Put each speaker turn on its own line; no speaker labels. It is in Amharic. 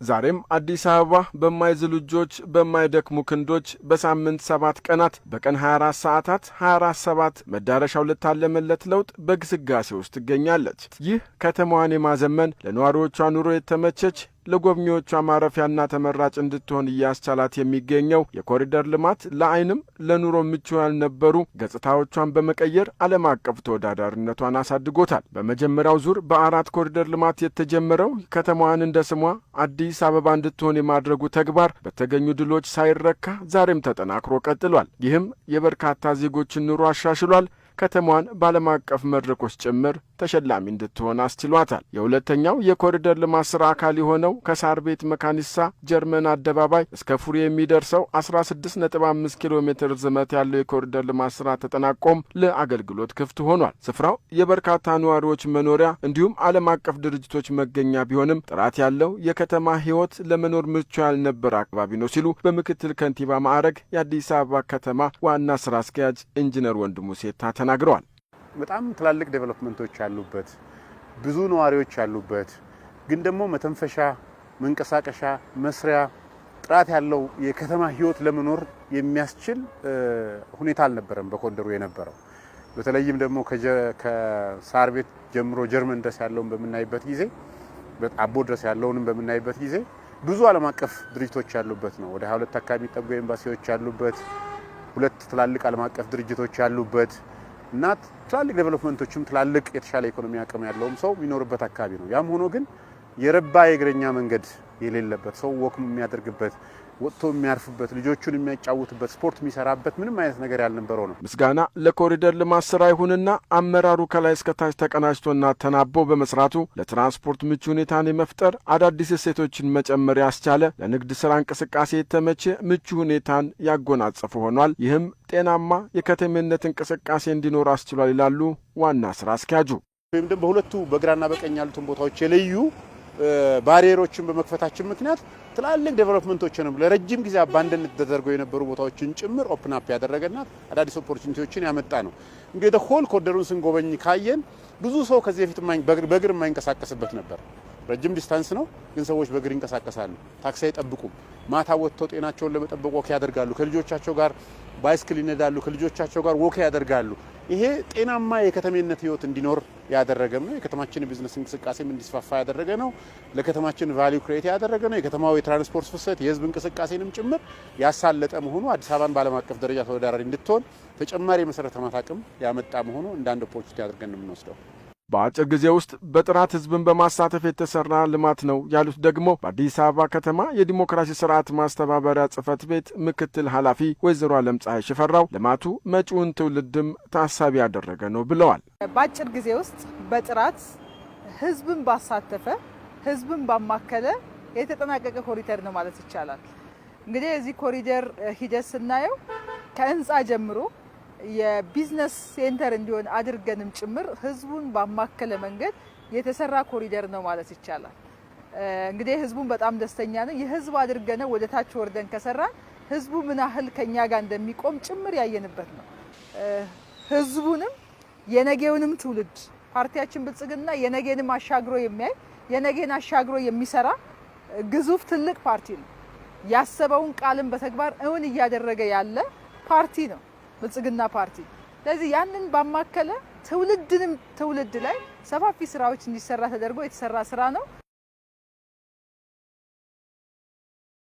ዛሬም አዲስ አበባ በማይዝሉ እጆች በማይደክሙ ክንዶች በሳምንት 7 ቀናት በቀን 24 ሰዓታት 24/7 መዳረሻው ለታለመለት ለውጥ በግስጋሴ ውስጥ ትገኛለች። ይህ ከተማዋን የማዘመን ለነዋሪዎቿ ኑሮ የተመቸች ለጎብኚዎቿ ማረፊያና ተመራጭ እንድትሆን እያስቻላት የሚገኘው የኮሪደር ልማት ለዓይንም ለኑሮ ምቹ ያልነበሩ ገጽታዎቿን በመቀየር ዓለም አቀፍ ተወዳዳሪነቷን አሳድጎታል። በመጀመሪያው ዙር በ4 ኮሪደር ልማት የተጀመረው ከተማዋን እንደ ስሟ አዲስ አበባ እንድትሆን የማድረጉ ተግባር በተገኙ ድሎች ሳይረካ ዛሬም ተጠናክሮ ቀጥሏል። ይህም የበርካታ ዜጎችን ኑሮ አሻሽሏል። ከተማዋን በዓለም አቀፍ መድረኮች ጭምር ተሸላሚ እንድትሆን አስችሏታል። የሁለተኛው የኮሪደር ልማት ሥራ አካል የሆነው ከሳር ቤት መካኒሳ ጀርመን አደባባይ እስከ ፉሪ የሚደርሰው 16.5 ኪሎ ሜትር ርዝመት ያለው የኮሪደር ልማት ሥራ ተጠናቆም ለአገልግሎት ክፍት ሆኗል። ስፍራው የበርካታ ነዋሪዎች መኖሪያ እንዲሁም ዓለም አቀፍ ድርጅቶች መገኛ ቢሆንም ጥራት ያለው የከተማ ሕይወት ለመኖር ምቹ ያልነበረ አካባቢ ነው ሲሉ በምክትል ከንቲባ ማዕረግ የአዲስ አበባ ከተማ ዋና ሥራ አስኪያጅ ኢንጂነር ወንድሙ ሴታ ተናግረዋል።
በጣም ትላልቅ ዴቨሎፕመንቶች ያሉበት ብዙ ነዋሪዎች ያሉበት ግን ደግሞ መተንፈሻ፣ መንቀሳቀሻ፣ መስሪያ ጥራት ያለው የከተማ ህይወት ለመኖር የሚያስችል ሁኔታ አልነበረም በኮሪደሩ የነበረው። በተለይም ደግሞ ከሳር ቤት ጀምሮ ጀርመን ድረስ ያለውን በመናይበት ጊዜ አቦ ድረስ ያለውንም በመናይበት ጊዜ ብዙ ዓለም አቀፍ ድርጅቶች ያሉበት ነው። ወደ 22 አካባቢ የሚጠጉ ኤምባሲዎች ያሉበት፣ 2 ትላልቅ ዓለም አቀፍ ድርጅቶች ያሉበት እና ትላልቅ ዴቨሎፕመንቶችም ትላልቅ የተሻለ ኢኮኖሚ አቅም ያለውም ሰው የሚኖርበት አካባቢ ነው። ያም ሆኖ ግን የረባ የእግረኛ መንገድ የሌለበት ሰው ወክ የሚያደርግበት ወጥቶ የሚያርፍበት ልጆቹን የሚያጫውትበት ስፖርት የሚሰራበት ምንም አይነት ነገር ያልነበረው ነው።
ምስጋና ለኮሪደር ልማት ስራ ይሁንና አመራሩ ከላይ እስከታች ተቀናጅቶና ተናቦ በመስራቱ ለትራንስፖርት ምቹ ሁኔታን የመፍጠር አዳዲስ እሴቶችን መጨመር ያስቻለ ለንግድ ስራ እንቅስቃሴ የተመቸ ምቹ ሁኔታን ያጎናጸፈ ሆኗል። ይህም ጤናማ የከተሜነት እንቅስቃሴ እንዲኖር አስችሏል ይላሉ ዋና ስራ አስኪያጁ።
ወይም ደግሞ በሁለቱ በግራና በቀኝ ያሉትን ቦታዎች የለዩ ባሪየሮችን በመክፈታችን ምክንያት ትላልቅ ዴቨሎፕመንቶችንም ለረጅም ጊዜ አባንደን ተደርገው የነበሩ ቦታዎችን ጭምር ኦፕን አፕ ያደረገና አዳዲስ ኦፖርቹኒቲዎችን ያመጣ ነው። እንግዲህ ሆል ኮሪደሩን ስንጎበኝ ካየን ብዙ ሰው ከዚህ በፊት በእግር የማይንቀሳቀስበት ነበር። ረጅም ዲስታንስ ነው፣ ግን ሰዎች በእግር ይንቀሳቀሳሉ። ታክሲ አይጠብቁም። ማታ ወጥተው ጤናቸውን ለመጠበቅ ወክ ያደርጋሉ። ከልጆቻቸው ጋር ባይስክል ይነዳሉ። ከልጆቻቸው ጋር ወክ ያደርጋሉ። ይሄ ጤናማ የከተሜነት ህይወት እንዲኖር ያደረገም ነው። የከተማችን ቢዝነስ እንቅስቃሴም እንዲስፋፋ ያደረገ ነው። ለከተማችን ቫልዩ ክሬት ያደረገ ነው። የከተማው የትራንስፖርት ፍሰት የህዝብ እንቅስቃሴንም ጭምር ያሳለጠ መሆኑ አዲስ አበባን በዓለም አቀፍ ደረጃ ተወዳዳሪ እንድትሆን ተጨማሪ የመሰረተ ልማት አቅም ያመጣ መሆኑ እንደ አንድ ኦፖርቹኒቲ አድርገን ነው የምንወስደው።
በአጭር ጊዜ ውስጥ በጥራት ህዝብን በማሳተፍ የተሰራ ልማት ነው ያሉት ደግሞ በአዲስ አበባ ከተማ የዲሞክራሲ ስርዓት ማስተባበሪያ ጽህፈት ቤት ምክትል ኃላፊ ወይዘሮ አለምፀሐይ ሽፈራው ልማቱ መጪውን ትውልድም ታሳቢ ያደረገ ነው ብለዋል።
በአጭር ጊዜ ውስጥ በጥራት ህዝብን ባሳተፈ ህዝብን ባማከለ የተጠናቀቀ ኮሪደር ነው ማለት ይቻላል። እንግዲህ የዚህ ኮሪደር ሂደት ስናየው ከህንፃ ጀምሮ የቢዝነስ ሴንተር እንዲሆን አድርገንም ጭምር ህዝቡን ባማከለ መንገድ የተሰራ ኮሪደር ነው ማለት ይቻላል። እንግዲህ ህዝቡን በጣም ደስተኛ ነው። የህዝብ አድርገን ወደ ታች ወርደን ከሰራን ህዝቡ ምን ያህል ከኛ ጋር እንደሚቆም ጭምር ያየንበት ነው። ህዝቡንም የነገውንም ትውልድ ፓርቲያችን ብልጽግና የነገንም አሻግሮ የሚያይ የነገን አሻግሮ የሚሰራ ግዙፍ ትልቅ ፓርቲ ነው። ያሰበውን ቃልን በተግባር እውን እያደረገ ያለ ፓርቲ ነው ብልጽግና ፓርቲ። ስለዚህ ያንን ባማከለ ትውልድ ላይ ሰፋፊ ስራዎች እንዲሰራ ተደርጎ የተሰራ ስራ ነው።